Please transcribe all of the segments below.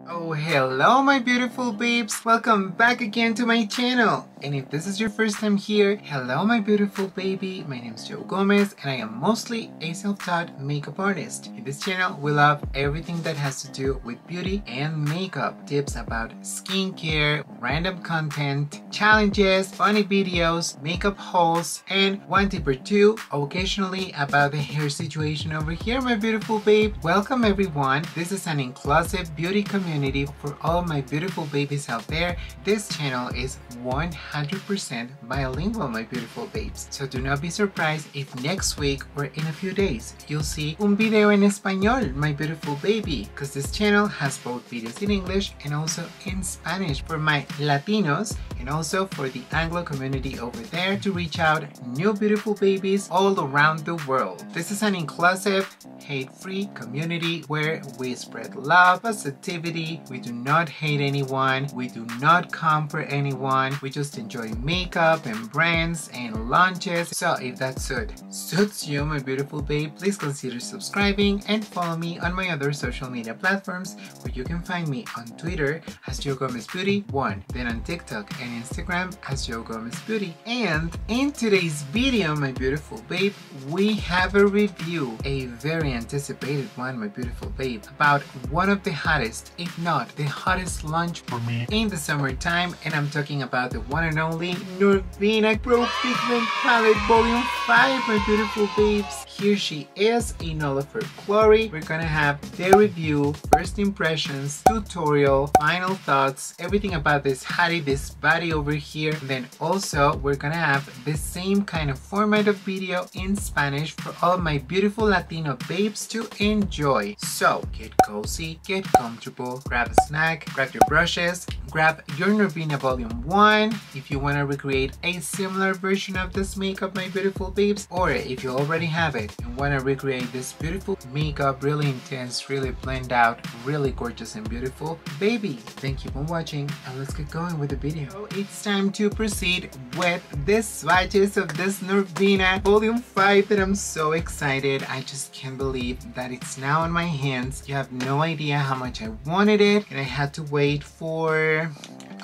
Oh, hello my beautiful babes, welcome back again to my channel. And if this is your first time here, hello my beautiful baby, my name is Joe Gomez and I am mostly a self-taught makeup artist. In this channel we love everything that has to do with beauty and makeup, tips about skincare, random content, challenges, funny videos, makeup hauls, and one tip or two occasionally about the hair situation over here my beautiful babe. Welcome everyone, this is an inclusive beauty community for all my beautiful babies out there. This channel is 100% bilingual my beautiful babes, so do not be surprised if next week or in a few days you'll see un video en español my beautiful baby, because this channel has both videos in English and also in Spanish for my Latinos and also for the Anglo community over there to reach out new beautiful babies all around the world. This is an inclusive, hate-free community where we spread love, positivity, we do not hate anyone, we do not come for anyone, we just enjoy makeup and brands and launches. So if that suits you my beautiful babe, please consider subscribing and follow me on my other social media platforms, where you can find me on Twitter as jogomezbeauty1, then on TikTok and Instagram as jogomezbeauty. And in today's video my beautiful babe, we have a review, a very anticipated one my beautiful babe, about one of the hottest, if not the hottest launch for me in the summertime, and I'm talking about the one and only Norvina Pro Pigment Palette Volume 5 my beautiful babes. Here she is in all of her glory. We're gonna have the review, first impressions, tutorial, final thoughts, everything about this hottie, this body over here. And then also we're gonna have the same kind of format of video in Spanish for all my beautiful Latino babes to enjoy. So get cozy, get comfortable, grab a snack, grab your brushes, grab your Norvina Volume 1 if you want to recreate a similar version of this makeup my beautiful babes, or if you already have it and want to recreate this beautiful makeup, really intense, really blend out, really gorgeous and beautiful baby. Thank you for watching and let's get going with the video. So it's time to proceed with the swatches of this Norvina Volume 5 that I'm so excited. I just can't believe that it's now in my hands. You have no idea how much I wanted it, and I had to wait for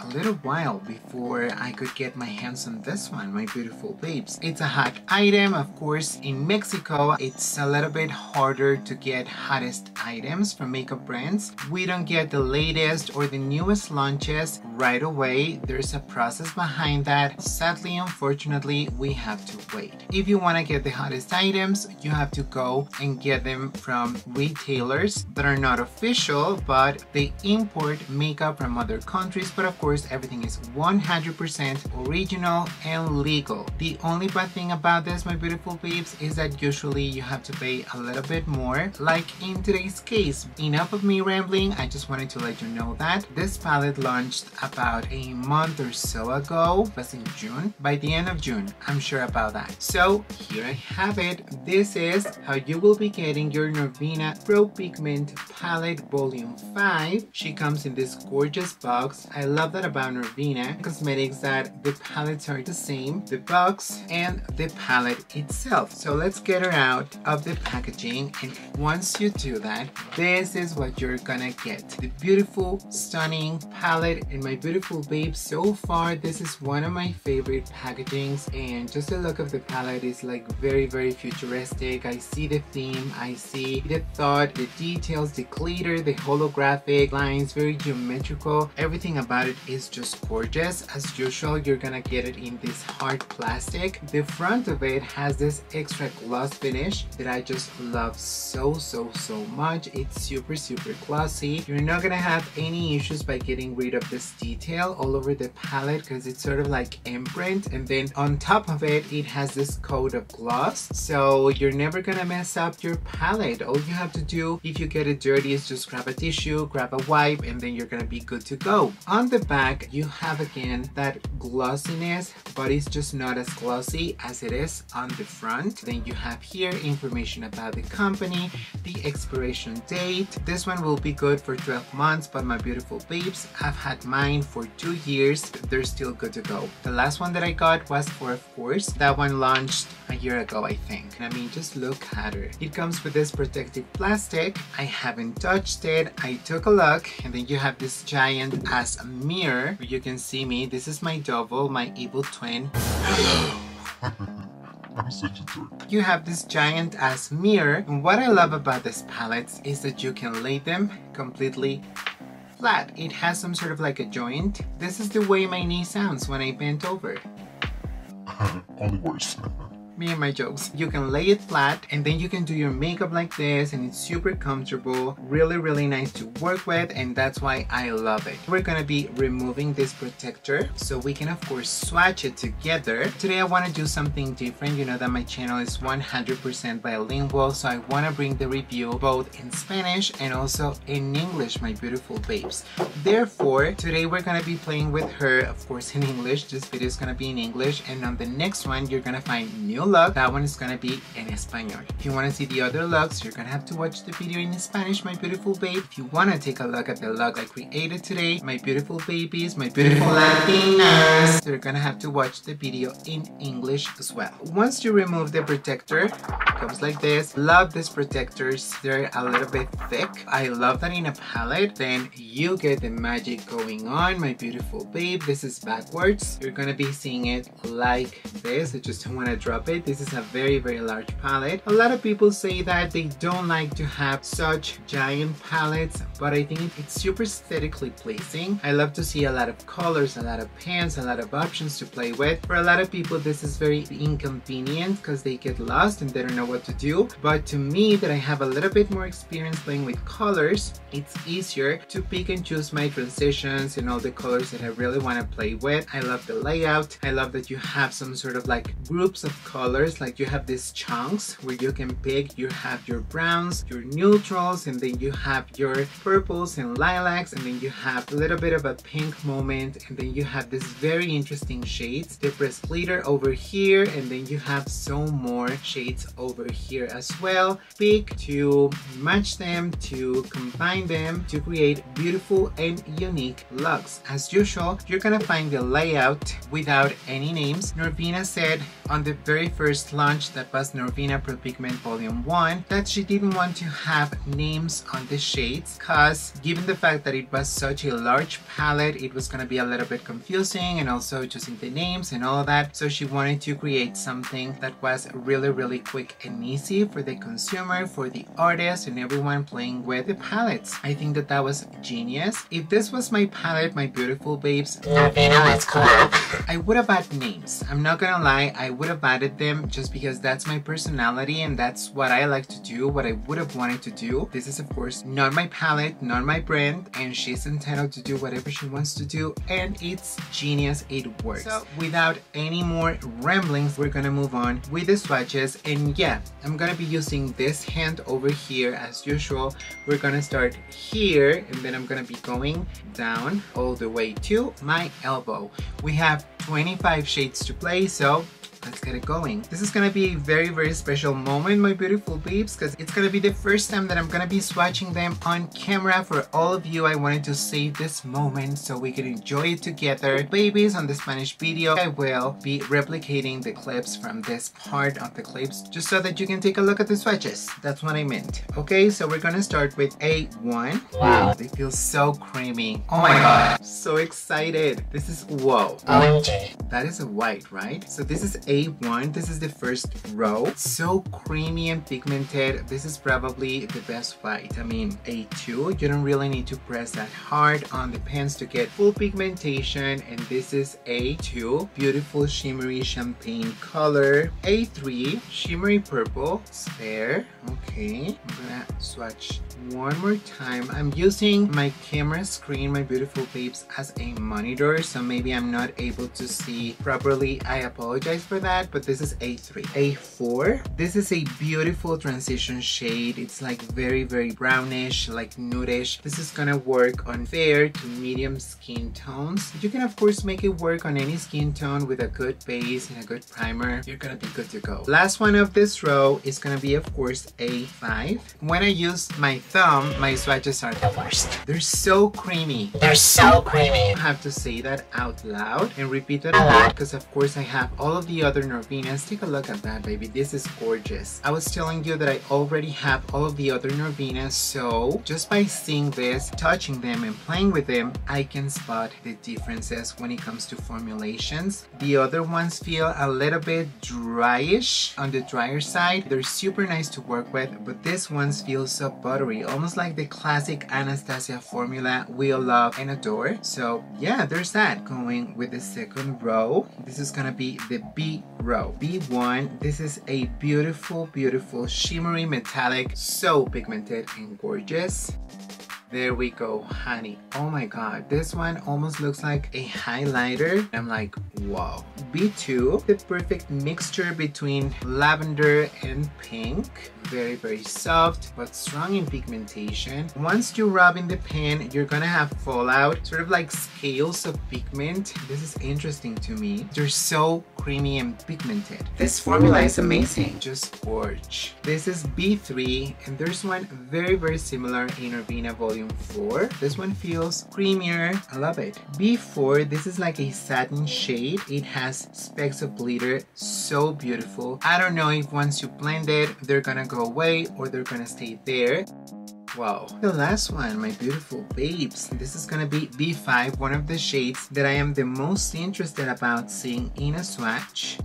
a little while before I could get my hands on this one my beautiful babes. It's a hot item, of course. In Mexico it's a little bit harder to get hottest items from makeup brands. We don't get the latest or the newest launches right away. There's a process behind that. Sadly, unfortunately, we have to wait. If you want to get the hottest items, you have to go and get them from retailers that are not official, but they import makeup from other countries. But of course everything is 100% original and legal. The only bad thing about this my beautiful babes is that usually you have to pay a little bit more, like in today's case. Enough of me rambling, I just wanted to let you know that this palette launched about a month or so ago. It was in June, by the end of June, I'm sure about that. So here I have it. This is how you will be getting your Norvina Pro Pigment Palette Volume 5. She comes in this gorgeous box. I love that about Norvina Cosmetics, that the palettes are the same, the box and the palette itself. So let's get her out of the packaging, and once you do that, this is what you're gonna get. The beautiful, stunning palette. And my beautiful babes, so far this is one of my favorite packagings, and just the look of the palette is like very futuristic. I see the theme, I see the thought, the details, the glitter, the holographic lines, very geometrical. Everything about it is just gorgeous. As usual, you're gonna get it in this hard plastic. The front of it has this extra gloss finish that I just love so much. It's super glossy. You're not gonna have any issues by getting rid of this detail all over the palette, because it's sort of like imprint, and then on top of it, it has this coat of gloss, so you're never gonna mess up your palette. All you have to do if you get it dirty is just grab a tissue, grab a wipe, and then you're gonna be good to go. On the back you have again that glossiness, but it's just not as glossy as it is on the front. Then you have here information about the company, the expiration date. This one will be good for 12 months, but my beautiful babes, I've had mine for 2 years. They're still good to go. The last one that I got was for, of course, that one launched a year ago, I think. I mean, just look at her. It comes with this protective plastic. I haven't touched it. I took a look, and then you have this giant ass mirror where you can see me. This is my double, my evil twin. Hello. I'm such a jerk. You have this giant ass mirror, and what I love about these palettes is that you can lay them completely flat. It has some sort of like a joint. This is the way my knee sounds when I bent over. Only worse. Me and my jokes. You can lay it flat, and then you can do your makeup like this, and it's super comfortable, really nice to work with, and that's why I love it. We're gonna be removing this protector so we can of course swatch it together. Today I want to do something different. You know that my channel is 100% bilingual, so I want to bring the review both in Spanish and also in English, my beautiful babes. Therefore, today we're gonna be playing with her, of course, in English. This video is gonna be in English, and on the next one you're gonna find new look. That one is gonna be en español. If you want to see the other looks, you're gonna have to watch the video in Spanish, my beautiful babe. If you want to take a look at the look I created today, my beautiful babies, my beautiful Latinas, you're gonna have to watch the video in English as well. Once you remove the protector, it comes like this. Love these protectors. They're a little bit thick. I love that in a palette. Then you get the magic going on, my beautiful babe. This is backwards. You're gonna be seeing it like this. I just don't want to drop it. This is a very large palette. A lot of people say that they don't like to have such giant palettes, but I think it's super aesthetically pleasing. I love to see a lot of colors, a lot of pans, a lot of options to play with. For a lot of people this is very inconvenient because they get lost and they don't know what to do, but to me, that I have a little bit more experience playing with colors, it's easier to pick and choose my transitions and all the colors that I really want to play with. I love the layout. I love that you have some sort of like groups of colors, like you have these chunks where you can pick. You have your browns, your neutrals, and then you have your purples and lilacs, and then you have a little bit of a pink moment, and then you have this very interesting shades. The pressed glitter over here, and then you have some more shades over here as well. Pick to match them, to combine them, to create beautiful and unique looks. As usual, you're gonna find the layout without any names. Norvina said on the very first launch, that was Norvina Pro Pigment Volume 1, that she didn't want to have names on the shades because given the fact that it was such a large palette, it was going to be a little bit confusing, and also choosing the names and all of that. So she wanted to create something that was really quick and easy for the consumer, for the artist, and everyone playing with the palettes. I think that that was genius. If this was my palette, my beautiful babes, Norvina, let's collab. I would have added names. I'm not gonna lie, I would have added them just because that's my personality and that's what I like to do, what I would have wanted to do. This is of course not my palette, not my brand, and she's entitled to do whatever she wants to do, and it's genius, it works. So without any more ramblings, we're gonna move on with the swatches, and yeah, I'm gonna be using this hand over here as usual. We're gonna start here, and then I'm gonna be going down all the way to my elbow. We have 25 shades to play, so let's get it going. This is gonna be a very special moment, my beautiful babes, because it's gonna be the first time that I'm gonna be swatching them on camera for all of you. I wanted to save this moment so we can enjoy it together. Babies, on the Spanish video, I will be replicating the clips from this part of the clips just so that you can take a look at the swatches. That's what I meant. Okay, so we're gonna start with A1. Wow, they feel so creamy. Oh my god, so excited. This is, whoa. OMG. That is a white, right? So this is A1, this is the first row. So creamy and pigmented. This is probably the best white. I mean, A2, you don't really need to press that hard on the pens to get full pigmentation. And this is A2, beautiful shimmery champagne color. A3, shimmery purple, spare. Okay, I'm gonna swatch one more time. I'm using my camera screen, my beautiful babes, as a monitor, so maybe I'm not able to see properly. I apologize for that, but this is A3. A4, this is a beautiful transition shade. It's like very brownish, like nudish. This is gonna work on fair to medium skin tones. You can of course make it work on any skin tone with a good base and a good primer. You're gonna be good to go. Last one of this row is gonna be of course A5. When I use my thumb, my swatches are the worst. They're so creamy. They're so creamy. I have to say that out loud and repeat that a lot because of course I have all of the other Norvinas. Take a look at that, baby. This is gorgeous. I was telling you that I already have all of the other Norvinas, so just by seeing this, touching them and playing with them, I can spot the differences when it comes to formulations. The other ones feel a little bit dryish on the drier side. They're super nice to work with, but this ones feel so buttery, almost like the classic Anastasia formula we all love and adore. So yeah, there's that. Going with the second row, this is gonna be the B row. B1, this is a beautiful, beautiful shimmery metallic, so pigmented and gorgeous. There we go, honey. Oh my god, this one almost looks like a highlighter. I'm like, wow. B2, the perfect mixture between lavender and pink. Very, very soft, but strong in pigmentation. Once you rub in the pen, you're gonna have fallout, sort of like scales of pigment. This is interesting to me. They're so creamy and pigmented. This formula is amazing. Just gorge. This is B3, and there's one very, very similar in Norvina Volume 4. This one feels creamier. I love it. B4, this is like a satin shade. It has specks of glitter. So beautiful. I don't know if once you blend it, they're gonna go away or they're gonna stay there. Wow. The last one, my beautiful babes. This is gonna be B5, one of the shades that I am the most interested about seeing in a swatch.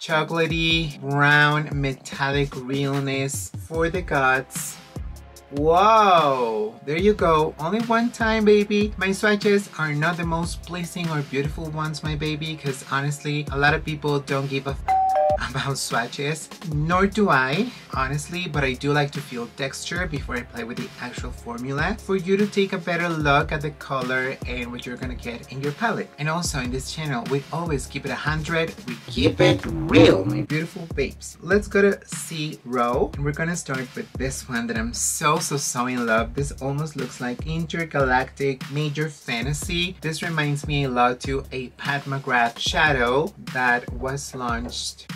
Chocolatey, brown, metallic realness for the gods. Wow, there you go. Only one time, baby. My swatches are not the most pleasing or beautiful ones, my baby, because honestly, a lot of people don't give a about swatches, nor do I, honestly, but I do like to feel texture before I play with the actual formula for you to take a better look at the color and what you're gonna get in your palette. And also in this channel, we always keep it 100, we keep it real, my beautiful babes. Let's go to C row, and we're gonna start with this one that I'm so in love. This almost looks like Intergalactic Major Fantasy. This reminds me a lot to a Pat McGrath shadow that was launched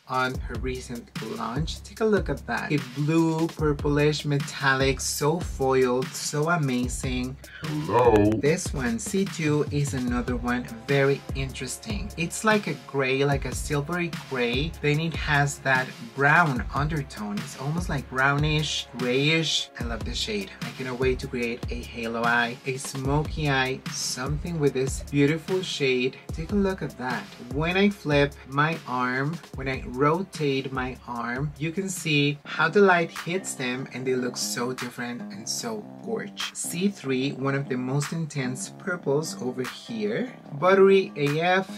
on her recent launch. Take a look at that. A blue, purplish, metallic, so foiled, so amazing. Hello. This one, C2, is another one very interesting. It's like a gray, like a silvery gray, then it has that brown undertone. It's almost like brownish, grayish. I love the shade. I cannot wait to create a halo eye, a smoky eye, something with this beautiful shade. Take a look at that. When I flip my arm, when I rotate my arm, you can see how the light hits them and they look so different and so gorgeous. C3, one of the most intense purples over here. Buttery AF.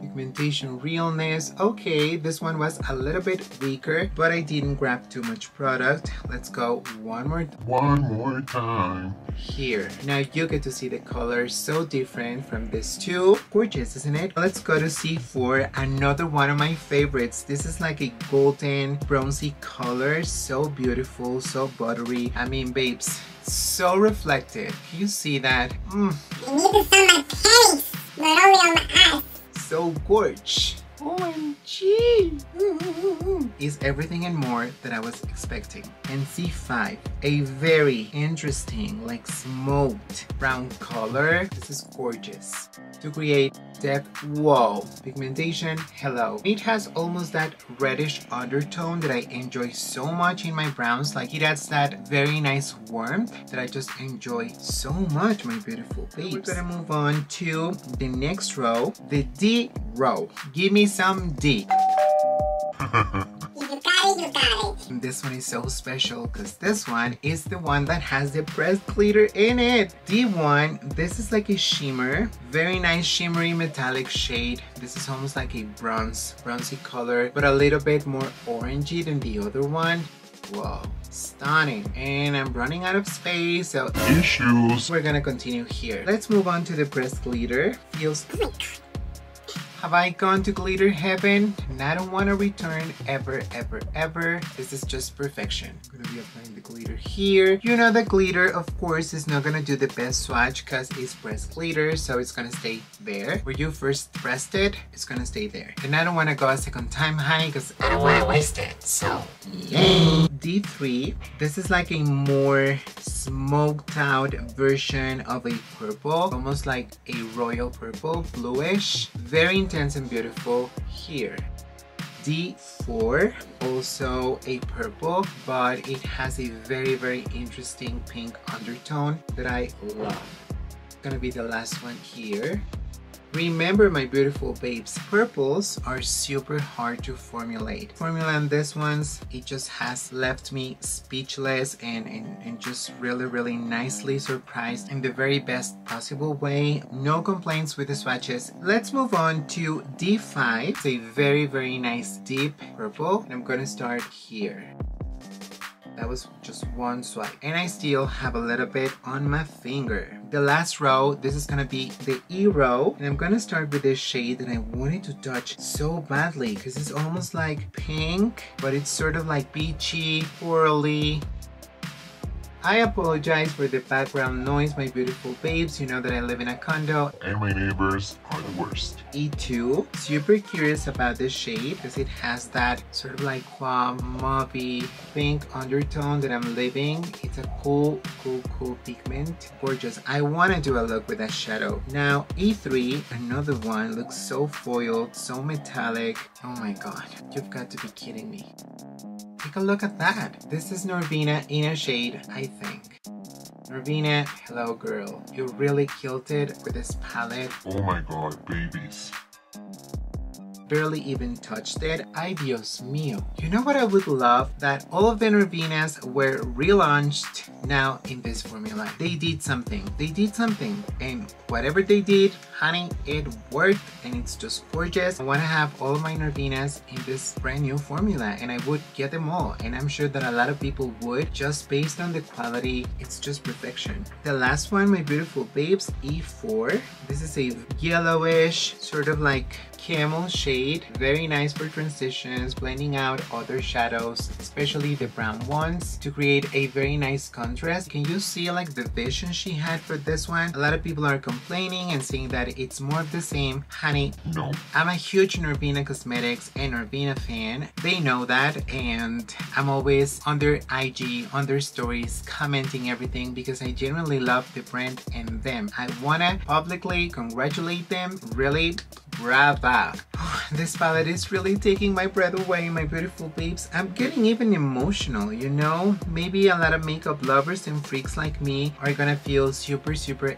Pigmentation realness. Okay, this one was a little bit weaker, but I didn't grab too much product. Let's go one more time. Here. Now you get to see the colors so different from this two. Gorgeous, isn't it? Let's go to C4, another one of my favorites. This is like a golden bronzy color, so beautiful, so buttery. I mean, babes, so reflective. Can you see that? I need this on my face, but only on my eyes. So gorgeous. OMG! Is everything and more that I was expecting. And C5, a very interesting, like smoked brown color. This is gorgeous. To create depth, whoa. Pigmentation, hello. It has almost that reddish undertone that I enjoy so much in my browns. Like it adds that very nice warmth that I just enjoy so much, my beautiful babes. We're gonna move on to the next row, the D row. Give me some D. You got it. This one is so special because this one is the one that has the pressed glitter in it. D1, this is like a shimmer, very nice shimmery metallic shade. This is almost like a bronzy color, but a little bit more orangey than the other one. Whoa, stunning. And I'm running out of space, so Issues. we're gonna continue here. Let's move on to the pressed glitter. Feels Have I gone to glitter heaven? And I don't want to return ever, ever, ever. This is just perfection. I'm going to be applying the glitter here. You know the glitter, of course, is not going to do the best swatch because it's pressed glitter, so it's going to stay there. Where you first pressed it, it's going to stay there. And I don't want to go a second time, honey, because I don't want to waste it. So, yay! D3. This is like a more smoked out version of a purple, almost like a royal purple, bluish. Very intense and beautiful here. D4, also a purple, but it has a very, very interesting pink undertone that I love. Gonna be the last one here. Remember, my beautiful babes, purples are super hard to formulate. Formula on this ones, it just has left me speechless and just really, really nicely surprised in the very best possible way. No complaints with the swatches. Let's move on to D5. It's a very, very nice deep purple. And I'm gonna start here. That was just one swipe. And I still have a little bit on my finger. The last row, this is gonna be the E row. And I'm gonna start with this shade that I wanted to touch so badly because it's almost like pink, but it's sort of like peachy, corally. I apologize for the background noise, my beautiful babes. You know that I live in a condo. And my neighbors are the worst. E2. Super curious about this shade because it has that sort of like mauvey pink undertone that I'm living. It's a cool pigment. Gorgeous. I want to do a look with that shadow. Now E3, another one, looks so foiled, so metallic. Oh my god, you've got to be kidding me. Take a look at that. This is Norvina in a shade, I think. Norvina, hello girl. You really killed it with this palette. Oh my god, babies. Barely even touched it. Ay Dios mío. You know what I would love? That all of the Norvinas were relaunched now in this formula. They did something. They did something. And whatever they did, honey, it worked and it's just gorgeous. I want to have all my Norvinas in this brand new formula and I would get them all. And I'm sure that a lot of people would, just based on the quality. It's just perfection. The last one, my beautiful babes, E4. This is a yellowish, sort of like camel shade. Very nice for transitions, blending out other shadows, especially the brown ones, to create a very nice contrast. Can you see like the vision she had for this one? A lot of people are complaining and saying that it's more of the same. Honey, no. I'm a huge Norvina Cosmetics and Norvina fan. They know that, and I'm always on their IG, on their stories, commenting everything because I genuinely love the brand and them. I wanna publicly congratulate them. Really, brava. This palette is really taking my breath away, my beautiful babes. I'm getting even emotional, you know? Maybe a lot of makeup lovers and freaks like me are gonna feel super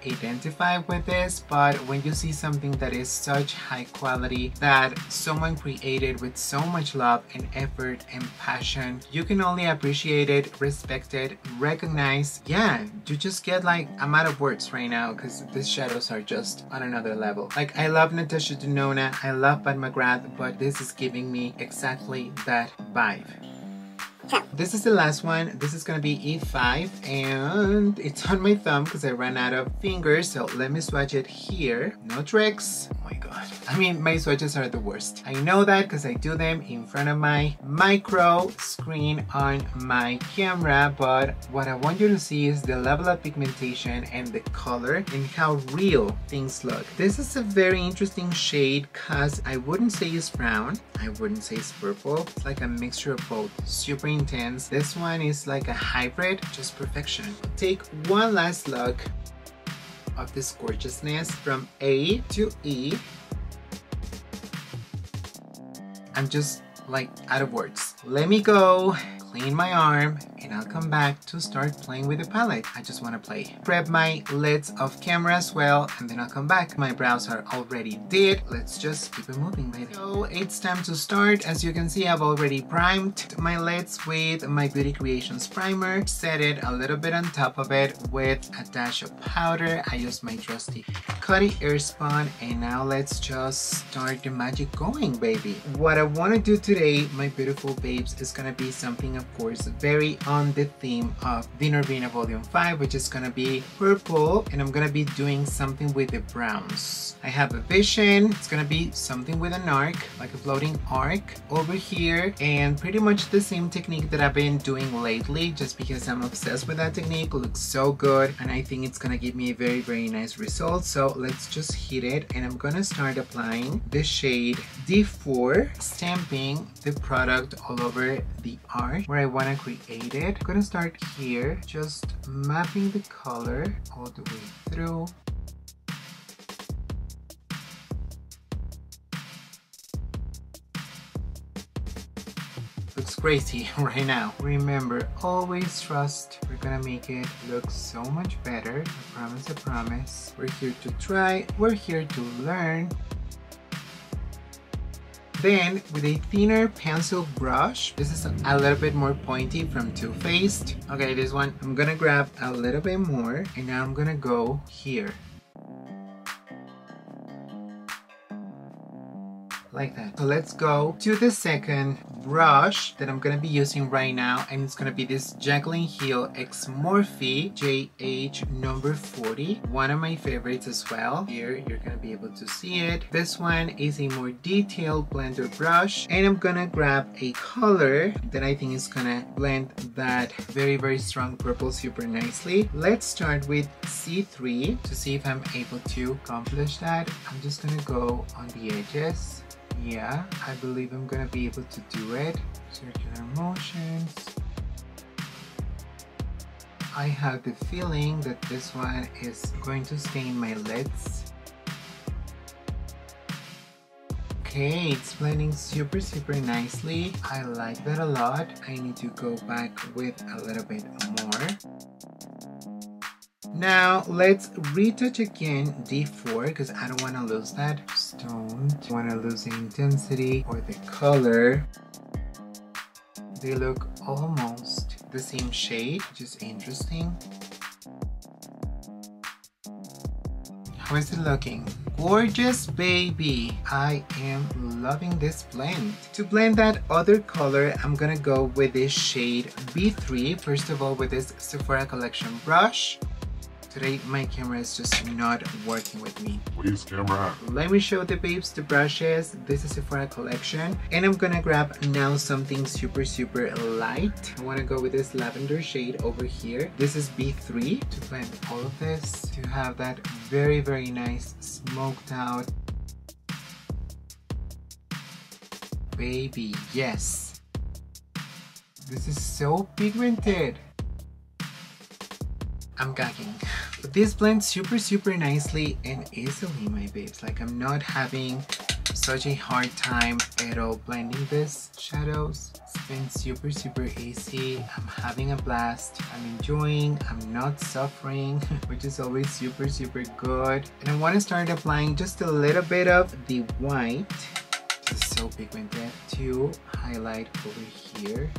identified with this, but when you see something that is such high quality, that someone created with so much love and effort and passion, you can only appreciate it, respect it, recognize. Yeah, you just get like, I'm out of words right now because these shadows are just on another level. Like, I love Natasha Denona, I love Pat McGrath, but this is giving me exactly that vibe. This is the last one. This is gonna be E5 and it's on my thumb because I ran out of fingers, so let me swatch it here. No tricks. Oh my god. I mean, my swatches are the worst. I know that because I do them in front of my micro screen on my camera, but what I want you to see is the level of pigmentation and the color and how real things look. This is a very interesting shade because I wouldn't say it's brown, I wouldn't say it's purple. It's like a mixture of both. Super intense. This one is like a hybrid, just perfection. Take one last look of this gorgeousness from A to E. I'm just like out of words. Let me go clean my arm and I'll come back to start playing with the palette. I just want to play. Prep my lids off camera as well and then I'll come back. My brows are already did. Let's just keep it moving, baby. So it's time to start. As you can see, I've already primed my lids with my Beauty Creations primer. Set it a little bit on top of it with a dash of powder. I use my trusty Cutty Airspun, and now let's just start the magic going, baby. What I want to do today, my beautiful babes, is gonna be something, of course, very on the theme of the Norvina Volume 5, which is gonna be purple, and I'm gonna be doing something with the browns. I have a vision. It's gonna be something with an arc, like a floating arc over here, and pretty much the same technique that I've been doing lately, just because I'm obsessed with that technique. It looks so good, and I think it's gonna give me a very nice result. So let's just hit it, and I'm gonna start applying the shade D4, stamping the product all over the arc where I want to create it. I'm gonna start here, just mapping the color all the way through. Looks crazy right now. Remember, always trust. We're gonna make it look so much better. I promise, I promise. We're here to try. We're here to learn. Then, with a thinner pencil brush, this is a little bit more pointy from Too Faced. Okay, this one, I'm gonna grab a little bit more, and now I'm gonna go here. Like that. So let's go to the second brush that I'm gonna be using right now, and it's gonna be this Jaclyn Hill X Morphe JH number 40, one of my favorites as well. Here you're gonna be able to see it. This one is a more detailed blender brush, and I'm gonna grab a color that I think is gonna blend that very strong purple super nicely. Let's start with C3 to see if I'm able to accomplish that. I'm just gonna go on the edges. Yeah, I believe I'm gonna be able to do it. Circular motions. I have the feeling that this one is going to stain my lids. Okay, it's blending super nicely. I like that a lot. I need to go back with a little bit more. Now let's retouch again D4, because I don't want to lose that. Just don't want to lose the intensity or the color. They look almost the same shade, which is interesting. How is it looking? Gorgeous, baby. I am loving this blend. To blend that other color, I'm gonna go with this shade B3. First of all, with this Sephora Collection brush. Today my camera is just not working with me. Please, camera. Let me show the babes the brushes. This is Sephora Collection, and I'm gonna grab now something super light. I want to go with this lavender shade over here. This is B3 to blend all of this, to have that very nice smoked out. Baby, yes. This is so pigmented. I'm gagging. But this blends super nicely and easily, my babes. Like, I'm not having such a hard time at all blending this shadows. It's been super easy. I'm having a blast. I'm enjoying. I'm not suffering, which is always super good. And I want to start applying just a little bit of the white. This is so pigmented, to highlight over here.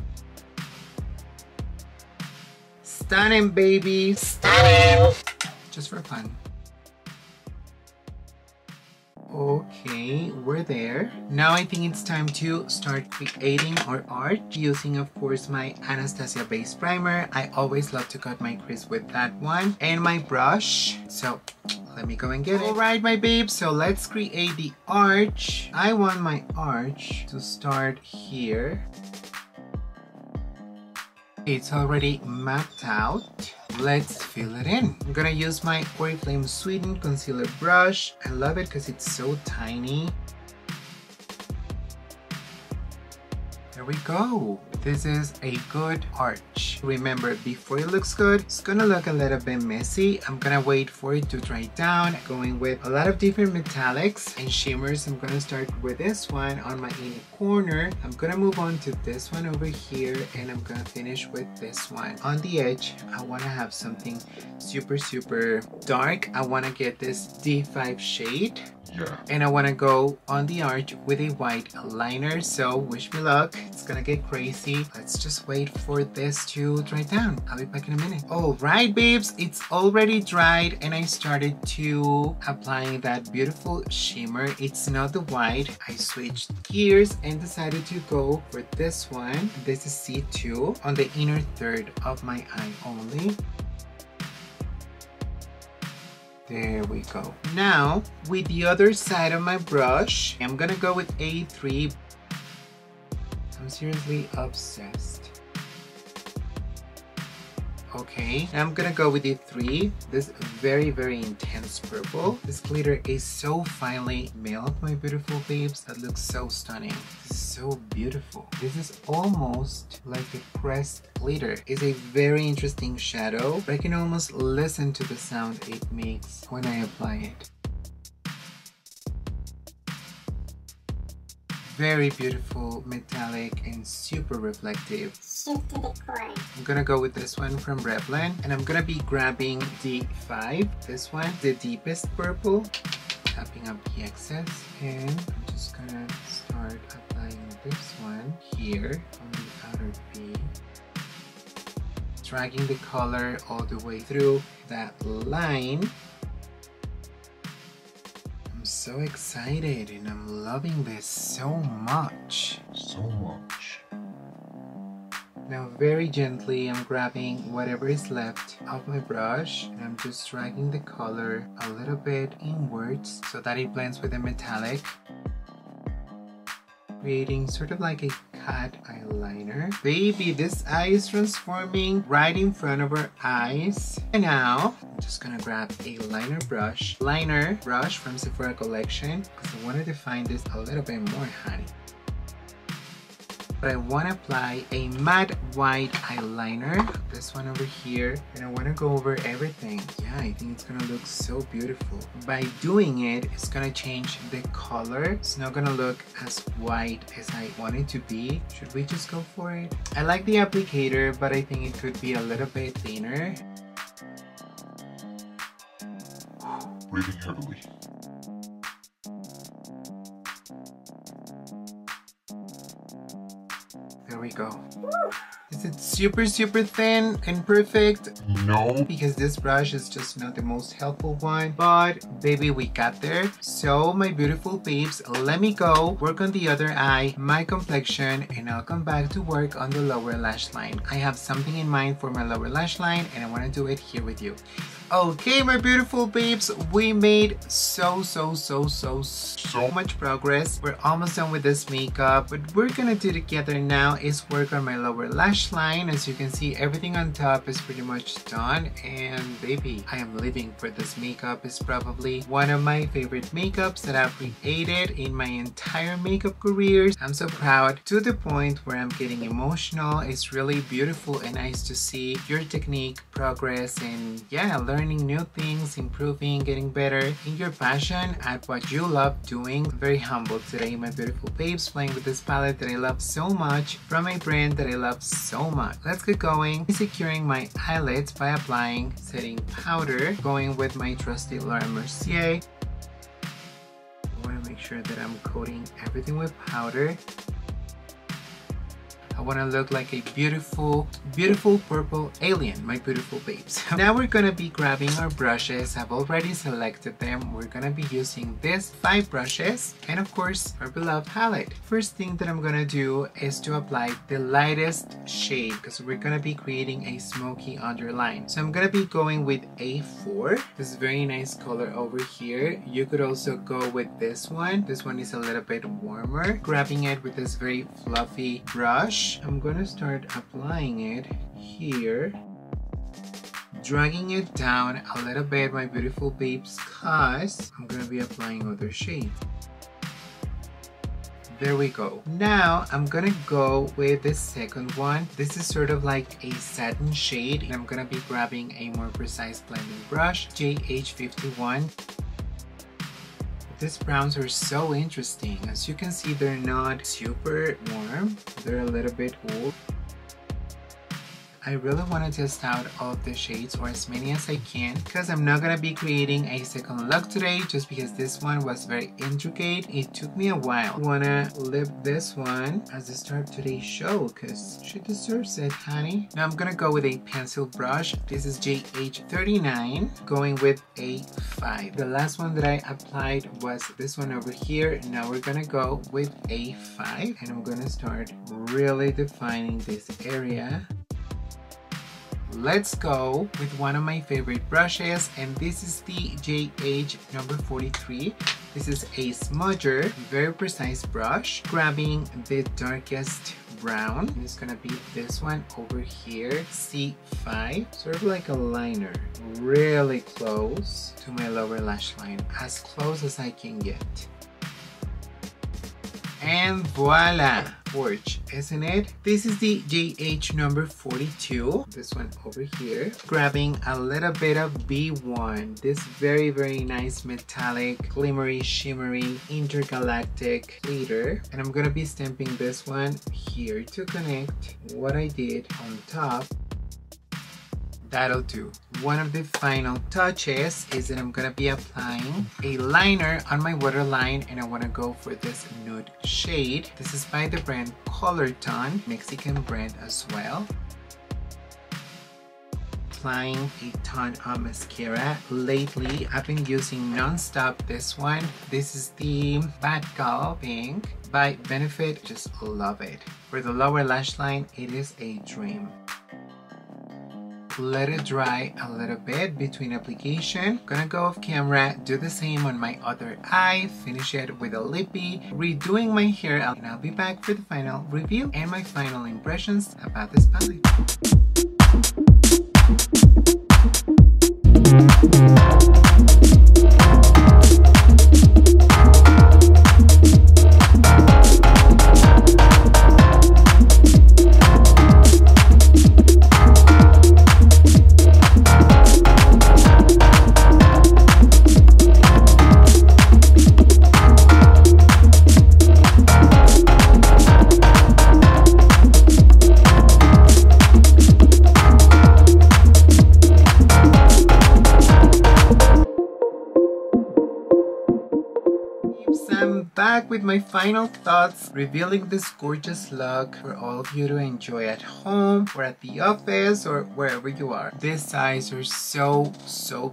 Stunning, baby, stunning! Just for fun. Okay, we're there. Now I think it's time to start creating our art using, of course, my Anastasia base primer. I always love to cut my crease with that one, and my brush. So let me go and get it. Alright, my babes, so let's create the arch. I want my arch to start here. It's already mapped out. Let's fill it in. I'm gonna use my Oriflame Sweetened Concealer brush. I love it because it's so tiny. There we go. This is a good arch. Remember, before it looks good, it's gonna look a little bit messy. I'm gonna wait for it to dry down, going with a lot of different metallics and shimmers. I'm gonna start with this one on my inner corner. I'm gonna move on to this one over here, and I'm gonna finish with this one. On the edge, I wanna have something super dark. I wanna get this D5 shade. Yeah. And I want to go on the arch with a white liner, so wish me luck. It's gonna get crazy. Let's just wait for this to to dry down. I'll be back in a minute. Alright babes, it's already dried and I started to applying that beautiful shimmer. It's not the white. I switched gears and decided to go for this one. This is C2 on the inner third of my eye only. There we go. Now, with the other side of my brush, I'm gonna go with A3. I'm seriously obsessed. Okay, I'm gonna go with A3. This very, very intense purple. This glitter is so finely milled, my beautiful babes. That looks so stunning. This is so beautiful. This is almost like a pressed glitter. It's a very interesting shadow. I can almost listen to the sound it makes when I apply it. Very beautiful, metallic, and super reflective. Shoot to the core. I'm gonna go with this one from Beverly, and I'm gonna be grabbing the 5, this one, the deepest purple, tapping up the excess, and I'm just gonna start applying this one here on the outer V, dragging the color all the way through that line. So excited and I'm loving this so much. So much. Now very gently I'm grabbing whatever is left of my brush and I'm just dragging the color a little bit inwards so that it blends with the metallic, creating sort of like a cat eyeliner. Baby, this eye is transforming right in front of our eyes. And now I'm just gonna grab a liner brush from Sephora collection because I wanted to find this a little bit more honey. But I want to apply a matte white eyeliner, this one over here, and I want to go over everything. Yeah, I think it's gonna look so beautiful. By doing it, it's gonna change the color. It's not gonna look as white as I want it to be. Should we just go for it? I like the applicator, but I think it could be a little bit thinner. Breathing heavily. There we go. Is it super thin and perfect? No. Because this brush is just not the most helpful one, but baby, we got there. So my beautiful babes, let me go work on the other eye, my complexion, and I'll come back to work on the lower lash line. I have something in mind for my lower lash line and I want to do it here with you. Okay, my beautiful babes, we made so much progress. We're almost done with this makeup. What we're gonna do together now is work on my lower lash line. As you can see, everything on top is pretty much done, and baby, I am living for this makeup. It's probably one of my favorite makeups that I've created in my entire makeup career. I'm so proud, to the point where I'm getting emotional. It's really beautiful and nice to see your technique progress and yeah, learning new things, improving, getting better in your passion at what you love doing. Very humble today, my beautiful babes, playing with this palette that I love so much from a brand that I love so much. Let's get going. Securing my eyelids by applying setting powder, going with my trusty Laura Mercier. I want to make sure that I'm coating everything with powder. I want to look like a beautiful purple alien, my beautiful babes. Now we're going to be grabbing our brushes. I've already selected them. We're going to be using these 5 brushes and of course our beloved palette. First thing that I'm going to do is to apply the lightest shade because we're going to be creating a smoky underline. So I'm going to be going with A4. This very nice color over here. You could also go with this one. This one is a little bit warmer. Grabbing it with this very fluffy brush. I'm gonna start applying it here, dragging it down a little bit, my beautiful babes, cause I'm gonna be applying other shade. There we go. Now I'm gonna go with the second one. This is sort of like a satin shade, and I'm gonna be grabbing a more precise blending brush, JH51. These browns are so interesting. As you can see, they're not super warm. They're a little bit cool. I really want to test out all of the shades, or as many as I can, because I'm not gonna be creating a second look today just because this one was very intricate. It took me a while. I wanna lift this one as the start of today's show because she deserves it, honey. Now I'm gonna go with a pencil brush. This is JH39, going with a 5. The last one that I applied was this one over here. Now we're gonna go with a 5 and I'm gonna start really defining this area. Let's go with one of my favorite brushes, and this is the JH number 43. This is a smudger, very precise brush, grabbing the darkest brown. And it's gonna be this one over here, C5, sort of like a liner, really close to my lower lash line, as close as I can get. And voila! Gorge, isn't it? This is the JH number 42. This one over here. Grabbing a little bit of B1. This very, very nice metallic, glimmery, shimmery, intergalactic glitter. And I'm gonna be stamping this one here to connect what I did on top. That'll do. One of the final touches is that I'm gonna be applying a liner on my waterline, and I wanna go for this nude shade. This is by the brand Color Ton, Mexican brand as well. Applying a ton of mascara. Lately, I've been using non-stop this one. This is the Bad Gal Pink by Benefit. Just love it. For the lower lash line, it is a dream. Let it dry a little bit between application. Gonna go off camera, do the same on my other eye, finish it with a lippy, redoing my hair, and I'll be back for the final review and my final impressions about this palette. I'm back with my final thoughts, revealing this gorgeous look for all of you to enjoy at home or at the office or wherever you are. These eyes are so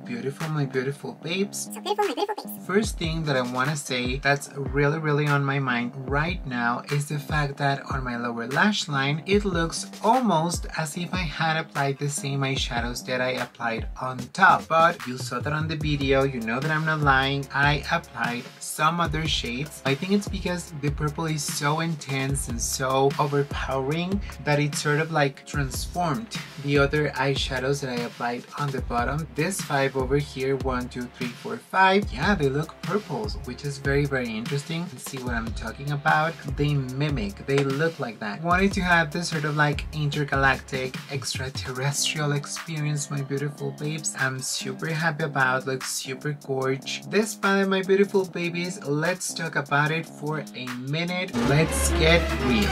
beautiful, my beautiful babes. So beautiful, my beautiful babes. First thing that I want to say that's really on my mind right now is the fact that on my lower lash line, it looks almost as if I had applied the same eyeshadows that I applied on top. But you saw that on the video, you know that I'm not lying. I applied some other shades. I think it's because the purple is so intense and so overpowering that it sort of like transformed the other eyeshadows that I applied on the bottom. This 5 over here, 1, 2, 3, 4, 5, yeah, they look purples, which is very interesting. You see what I'm talking about? They mimic, they look like that. Wanted to have this sort of like intergalactic extraterrestrial experience, my beautiful babes. I'm super happy about, looks super gorgeous. This palette, my beautiful babies, let's talk about it for a minute. Let's get real.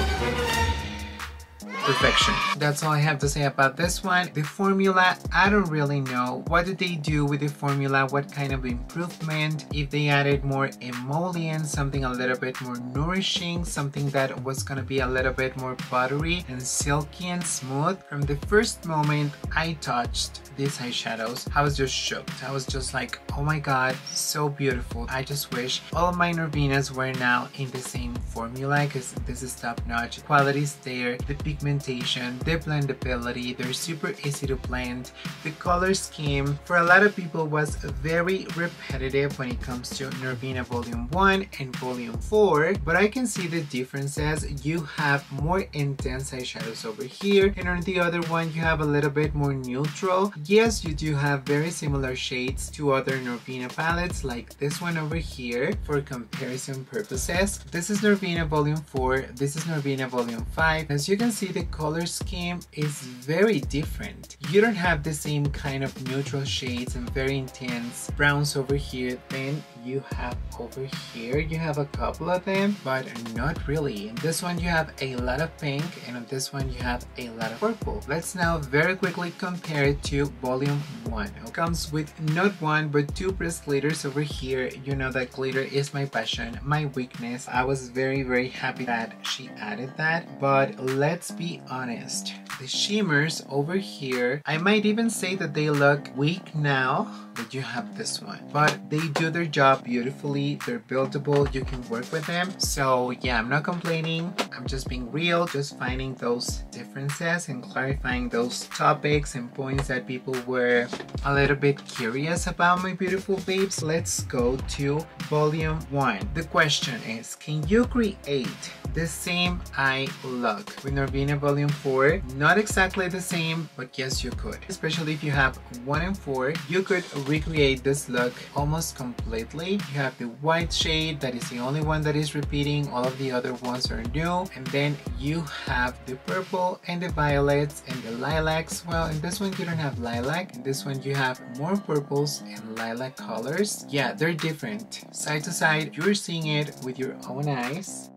Perfection. That's all I have to say about this one. The formula, I don't really know. What did they do with the formula? What kind of improvement? If they added more emollient, something a little bit more nourishing, something that was gonna be a little bit more buttery and silky and smooth. From the first moment I touched these eyeshadows, I was just shocked. I was just like, oh my god, so beautiful. I just wish all of my Norvinas were now in the same formula because this is top notch. Quality's there, the pigmentation, the blendability, they're super easy to blend. The color scheme for a lot of people was very repetitive when it comes to Norvina Volume 1 and Volume 4, but I can see the differences. You have more intense eyeshadows over here, and on the other one you have a little bit more neutral. Yes, you do have very similar shades to other Norvina palettes like this one over here for comparison purposes. This is Norvina Volume 4, this is Norvina Volume 5. As you can see, the color scheme is very different. You don't have the same kind of neutral shades and very intense browns over here. Then you have over here, you have a couple of them, but not really. In this one you have a lot of pink, and on this one you have a lot of purple. Let's now very quickly compare it to volume 1. It comes with not one but two pressed glitters over here. You know that glitter is my passion, my weakness. I was very happy that she added that, but let's be honest, the shimmers over here, I might even say that they look weak now that you have this one, but they do their job beautifully. They're buildable, you can work with them. So yeah, I'm not complaining, I'm just being real, just finding those differences and clarifying those topics and points that people were a little bit curious about, my beautiful babes. Let's go to volume 1. The question is, can you create the same eye look with Norvina volume 4? Not exactly the same, but yes you could. Especially if you have 1 and 4, you could recreate this look almost completely. You have the white shade that is the only one that is repeating, all of the other ones are new, and then you have the purple and the violets and the lilacs. Well, in this one you don't have lilac, in this one you have more purples and lilac colors. Yeah, they're different. Side to side, you're seeing it with your own eyes.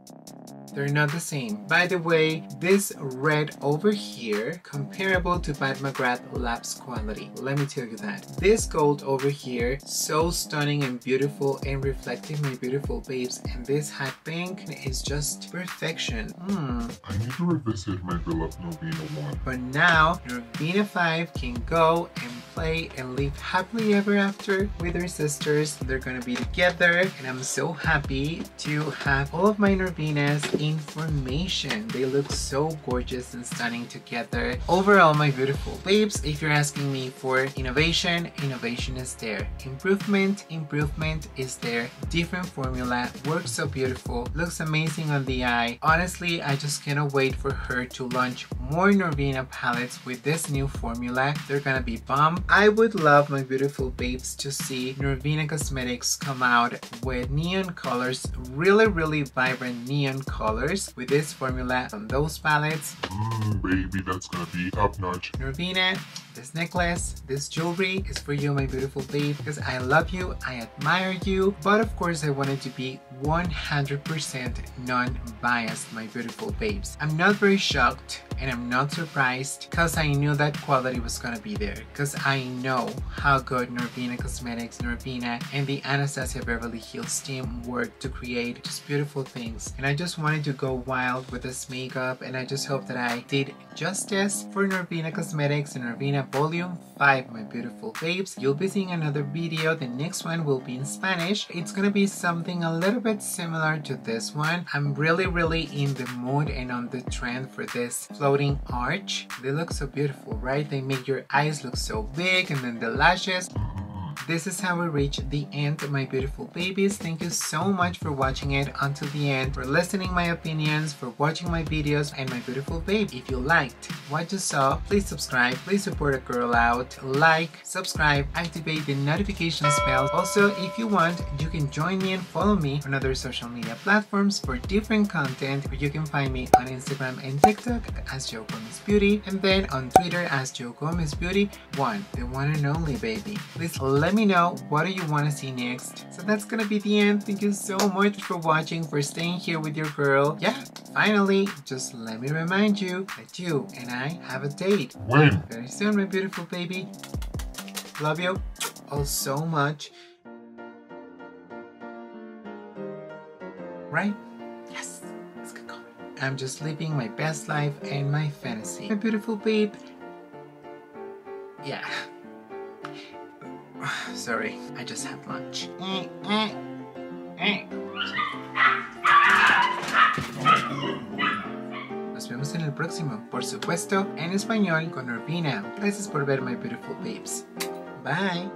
They're not the same. By the way, this red over here, comparable to Pat McGrath Labs quality. Let me tell you that. This gold over here, so stunning and beautiful and reflective, my beautiful babes. And this hot pink is just perfection. I need to revisit my beloved Norvina 1. But now, Norvina 5 can go and play and live happily ever after with her sisters. They're gonna be together, and I'm so happy to have all of my Norvinas information. They look so gorgeous and stunning together. Overall, my beautiful babes, if you're asking me for innovation, innovation is there. Improvement is there. Different formula, works so beautiful, looks amazing on the eye. Honestly, I just cannot wait for her to launch more Norvina palettes with this new formula. They're gonna be bomb. I would love, my beautiful babes, to see Norvina Cosmetics come out with neon colors, really vibrant neon colors with this formula on those palettes. Baby, that's gonna be top notch. Norvina, this necklace, this jewelry is for you, my beautiful babe, because I love you, I admire you, but of course I want it to be 100% non-biased, my beautiful babes. I'm not very shocked and I'm not surprised because I knew that quality was gonna be there, because I know how good Norvina Cosmetics, Norvina, and the Anastasia Beverly Hills team worked to create just beautiful things, and I just wanted to go wild with this makeup, and I just hope that I did justice for Norvina Cosmetics and Norvina Volume 5, my beautiful babes. You'll be seeing another video. The next one will be in Spanish. It's gonna be something a little bit similar to this one. I'm really in the mood and on the trend for this floating arch. They look so beautiful, right? They make your eyes look so big, and then the lashes. This is how we reach the end, my beautiful babies. Thank you so much for watching it until the end, for listening my opinions, for watching my videos, and my beautiful babe. If you liked what you saw, please subscribe, please support a girl out, like, subscribe, activate the notifications bell. Also, if you want, you can join me and follow me on other social media platforms for different content. You can find me on Instagram and TikTok as jogomezbeauty, and then on Twitter as jogomezbeauty1, the one and only, baby. Please let me know what do you want to see next. So that's gonna be the end. Thank you so much for watching, for staying here with your girl. Yeah, finally, just let me remind you that you and I have a date. When? Very soon, my beautiful baby. Love you all so much. Right? Yes, let's get going. I'm just living my best life and my fantasy. My beautiful babe. Yeah. Sorry, I just had lunch. Nos vemos en el próximo, por supuesto, en español con Norvina. Gracias por ver, my beautiful babes. Bye.